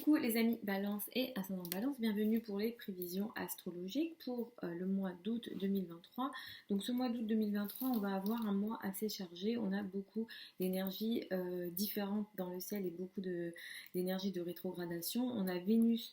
Coucou les amis Balance et Ascendant Balance, bienvenue pour les prévisions astrologiques pour le mois d'août 2023. Donc ce mois d'août 2023, on va avoir un mois assez chargé, on a beaucoup d'énergies différentes dans le ciel et beaucoup d'énergie de rétrogradation. On a Vénus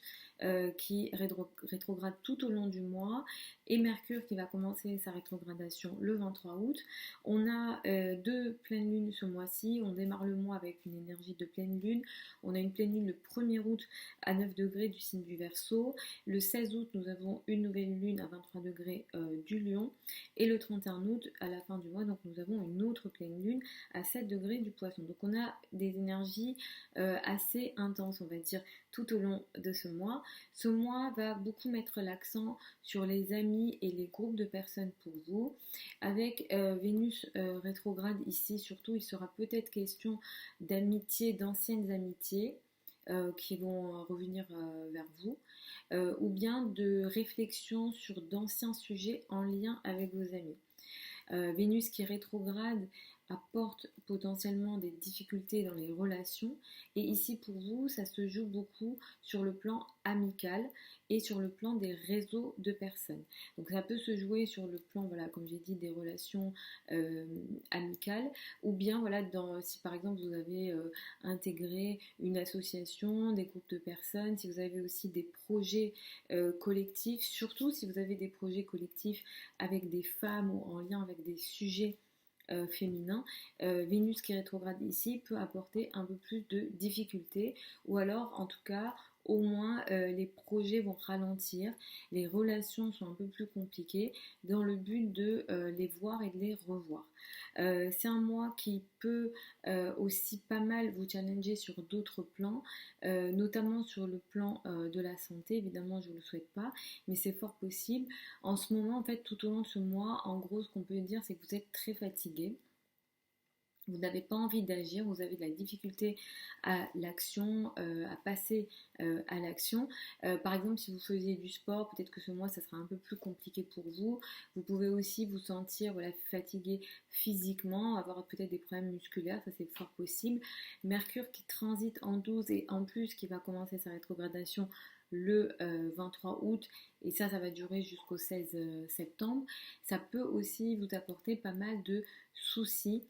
qui rétrograde tout au long du mois et Mercure qui va commencer sa rétrogradation le 23 août. On a deux pleines lunes ce mois-ci, on démarre le mois avec une énergie de pleine lune. On a une pleine lune le 1er août à 9 degrés du signe du Verseau. Le 16 août, nous avons une nouvelle lune à 23 degrés du Lion. Et le 31 août, à la fin du mois, donc nous avons une autre pleine lune à 7 degrés du Poisson. Donc on a des énergies assez intenses, on va dire, tout au long de ce mois. Ce mois va beaucoup mettre l'accent sur les amis et les groupes de personnes pour vous. Avec Vénus rétrograde ici, surtout, il sera peut-être question d'amitié, d'anciennes amitiés qui vont revenir vers vous, ou bien de réflexion sur d'anciens sujets en lien avec vos amis. Vénus qui rétrograde apporte potentiellement des difficultés dans les relations et ici pour vous ça se joue beaucoup sur le plan amical et sur le plan des réseaux de personnes. Donc ça peut se jouer sur le plan, voilà, comme j'ai dit, des relations amicales, ou bien voilà, si par exemple vous avez intégré une association, des groupes de personnes, si vous avez aussi des projets collectifs, surtout si vous avez des projets collectifs avec des femmes ou en lien avec des sujets féminins, Vénus qui rétrograde ici peut apporter un peu plus de difficultés, ou alors en tout cas au moins les projets vont ralentir, les relations sont un peu plus compliquées dans le but de les voir et de les revoir. C'est un mois qui peut aussi pas mal vous challenger sur d'autres plans, notamment sur le plan de la santé. Évidemment je ne vous le souhaite pas, mais c'est fort possible. En ce moment, en fait, tout au long de ce mois, en gros, ce qu'on peut dire, c'est que vous êtes très fatigué. Vous n'avez pas envie d'agir, vous avez de la difficulté à l'action, à passer à l'action. Par exemple, si vous faisiez du sport, peut-être que ce mois, ça sera un peu plus compliqué pour vous. Vous pouvez aussi vous sentir fatigué physiquement, avoir peut-être des problèmes musculaires, ça c'est fort possible. Mercure qui transite en 12 et en plus qui va commencer sa rétrogradation le 23 août et ça va durer jusqu'au 16 septembre. Ça peut aussi vous apporter pas mal de soucis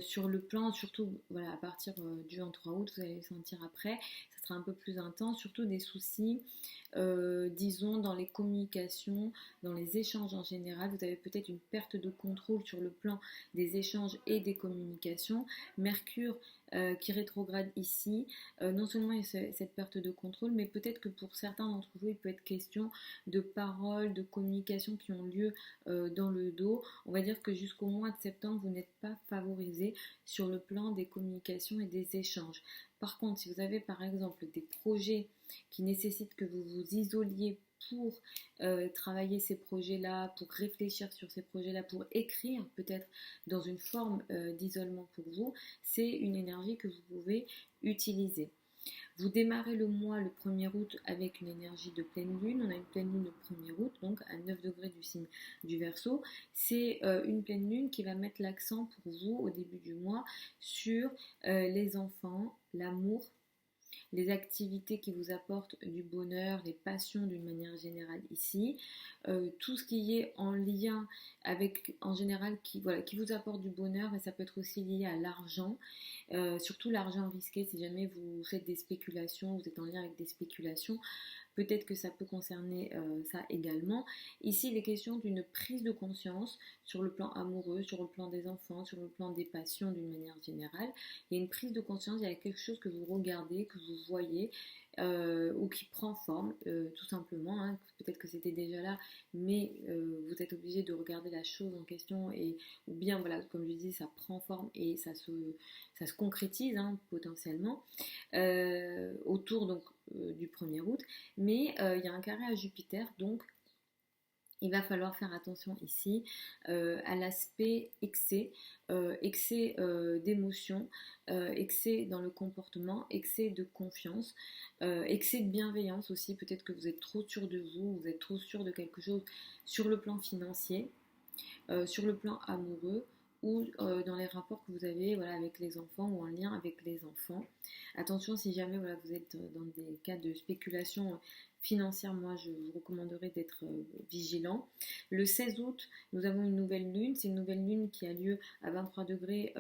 sur le plan, surtout voilà, à partir du 23 août, vous allez le sentir après, ça sera un peu plus intense, surtout des soucis, disons, dans les communications, dans les échanges en général. Vous avez peut-être une perte de contrôle sur le plan des échanges et des communications. Mercure qui rétrograde ici, non seulement il y a cette perte de contrôle, mais peut-être que pour certains d'entre vous, il peut être question de paroles, de communications qui ont lieu dans le dos. On va dire que jusqu'au mois de septembre, vous n'êtes pas favorisé sur le plan des communications et des échanges. Par contre, si vous avez par exemple des projets qui nécessitent que vous vous isoliez pour travailler ces projets-là, pour réfléchir sur ces projets-là, pour écrire peut-être dans une forme d'isolement pour vous, c'est une énergie que vous pouvez utiliser. Vous démarrez le mois le 1er août avec une énergie de pleine lune. On a une pleine lune le 1er août, donc à 9 degrés du signe du Verseau. C'est une pleine lune qui va mettre l'accent pour vous au début du mois sur les enfants, l'amour, les activités qui vous apportent du bonheur, les passions d'une manière générale ici, tout ce qui est en lien avec, en général, qui vous apporte du bonheur, mais ça peut être aussi lié à l'argent, surtout l'argent risqué si jamais vous faites des spéculations, vous êtes en lien avec des spéculations. Peut-être que ça peut concerner ça également. Ici, il est question d'une prise de conscience sur le plan amoureux, sur le plan des enfants, sur le plan des passions d'une manière générale. Il y a une prise de conscience, il y a quelque chose que vous regardez, que vous voyez, ou qui prend forme, tout simplement. Hein. Peut-être que c'était déjà là, mais vous êtes obligé de regarder la chose en question, ou bien, voilà, comme je dis, ça prend forme et ça se concrétise hein, potentiellement autour donc du 1er août. Mais il y a un carré à Jupiter, donc il va falloir faire attention ici à l'aspect excès d'émotion, excès dans le comportement, excès de confiance, excès de bienveillance aussi. Peut-être que vous êtes trop sûr de vous, vous êtes trop sûr de quelque chose sur le plan financier, sur le plan amoureux, ou dans les rapports que vous avez voilà, avec les enfants ou en lien avec les enfants. Attention, si jamais voilà, vous êtes dans des cas de spéculation financière, moi je vous recommanderais d'être vigilant. Le 16 août, nous avons une nouvelle lune. C'est une nouvelle lune qui a lieu à 23 degrés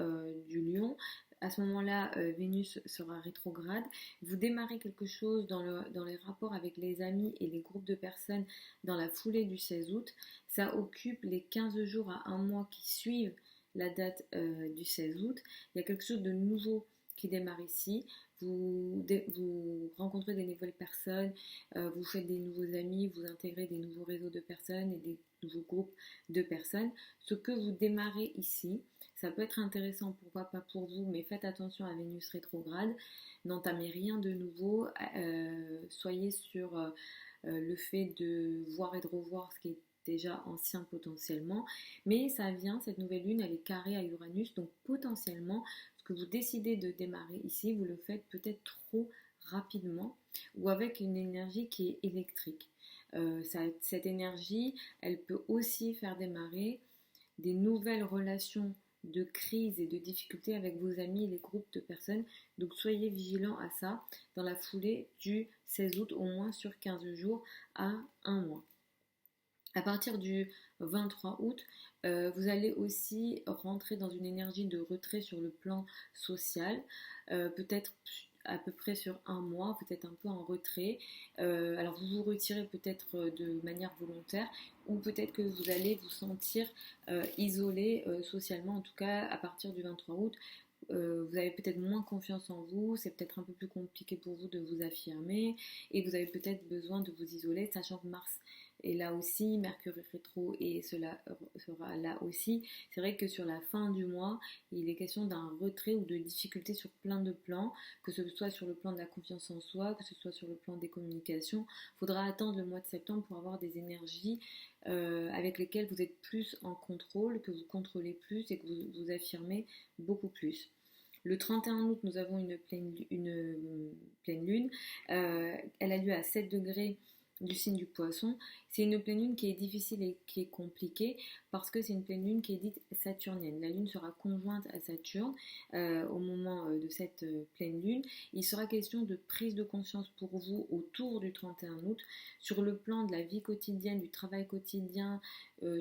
du Lion. À ce moment-là, Vénus sera rétrograde. Vous démarrez quelque chose dans les rapports avec les amis et les groupes de personnes dans la foulée du 16 août. Ça occupe les 15 jours à un mois qui suivent la date du 16 août. Il y a quelque chose de nouveau qui démarre ici. Vous rencontrez des nouvelles personnes, vous faites des nouveaux amis, vous intégrez des nouveaux réseaux de personnes et des nouveaux groupes de personnes. Ce que vous démarrez ici, ça peut être intéressant, pourquoi pas pour vous, mais faites attention à Vénus rétrograde. N'entamez rien de nouveau. Soyez sur le fait de voir et de revoir ce qui est déjà ancien potentiellement. Mais ça vient, cette nouvelle lune, elle est carrée à Uranus, donc potentiellement, ce que vous décidez de démarrer ici, vous le faites peut-être trop rapidement ou avec une énergie qui est électrique. Cette énergie, elle peut aussi faire démarrer des nouvelles relations de crise et de difficultés avec vos amis et les groupes de personnes. Donc soyez vigilants à ça dans la foulée du 16 août, au moins sur 15 jours à un mois. À partir du 23 août, vous allez aussi rentrer dans une énergie de retrait sur le plan social, peut-être à peu près sur un mois, peut-être un peu en retrait. Alors vous vous retirez peut-être de manière volontaire ou peut-être que vous allez vous sentir isolé socialement, en tout cas à partir du 23 août. Vous avez peut-être moins confiance en vous, c'est peut-être un peu plus compliqué pour vous de vous affirmer et vous avez peut-être besoin de vous isoler, sachant que Mars est là aussi, Mercure est rétro et cela sera là aussi. C'est vrai que sur la fin du mois, il est question d'un retrait ou de difficultés sur plein de plans, que ce soit sur le plan de la confiance en soi, que ce soit sur le plan des communications. Il faudra attendre le mois de septembre pour avoir des énergies avec lesquelles vous êtes plus en contrôle, que vous contrôlez plus et que vous vous affirmez beaucoup plus. Le 31 août, nous avons une pleine lune. Elle a lieu à 7 degrés du signe du poisson. C'est une pleine lune qui est difficile et qui est compliquée parce que c'est une pleine lune qui est dite saturnienne. La lune sera conjointe à Saturne au moment de cette pleine lune. Il sera question de prise de conscience pour vous autour du 31 août sur le plan de la vie quotidienne, du travail quotidien,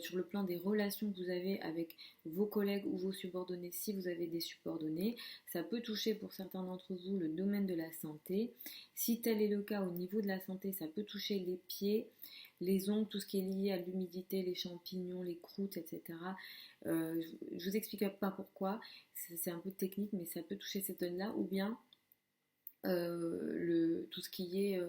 sur le plan des relations que vous avez avec vos collègues ou vos subordonnés si vous avez des subordonnés. Ça peut toucher pour certains d'entre vous le domaine de la santé. Si tel est le cas au niveau de la santé, ça peut toucher les pieds, les ongles, tout ce qui est lié à l'humidité, les champignons, les croûtes, etc. Je vous explique pas pourquoi, c'est un peu technique, mais ça peut toucher cette zone-là, ou bien tout ce qui est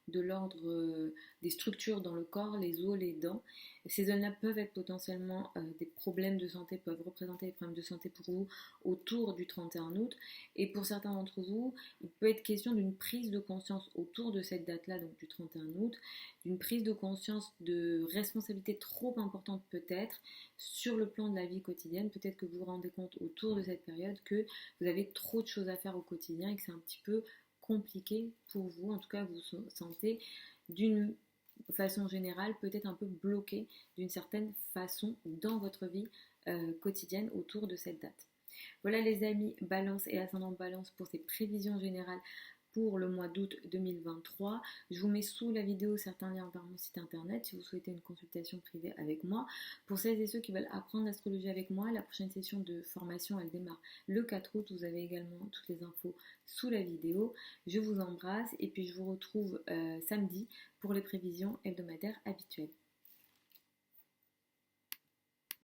de l'ordre des structures dans le corps, les os, les dents. Ces zones-là peuvent être potentiellement des problèmes de santé, peuvent représenter des problèmes de santé pour vous autour du 31 août. Et pour certains d'entre vous, il peut être question d'une prise de conscience autour de cette date-là, donc du 31 août, d'une prise de conscience de responsabilité trop importante peut-être sur le plan de la vie quotidienne. Peut-être que vous vous rendez compte autour de cette période que vous avez trop de choses à faire au quotidien et que c'est un petit peu compliqué pour vous, en tout cas vous vous sentez d'une façon générale peut-être un peu bloqué d'une certaine façon dans votre vie quotidienne autour de cette date. Voilà les amis, Balance et ascendant Balance pour ces prévisions générales pour le mois d'août 2023. Je vous mets sous la vidéo certains liens vers mon site internet si vous souhaitez une consultation privée avec moi. Pour celles et ceux qui veulent apprendre l'astrologie avec moi, la prochaine session de formation elle démarre le 4 août. Vous avez également toutes les infos sous la vidéo. Je vous embrasse et puis je vous retrouve samedi pour les prévisions hebdomadaires habituelles.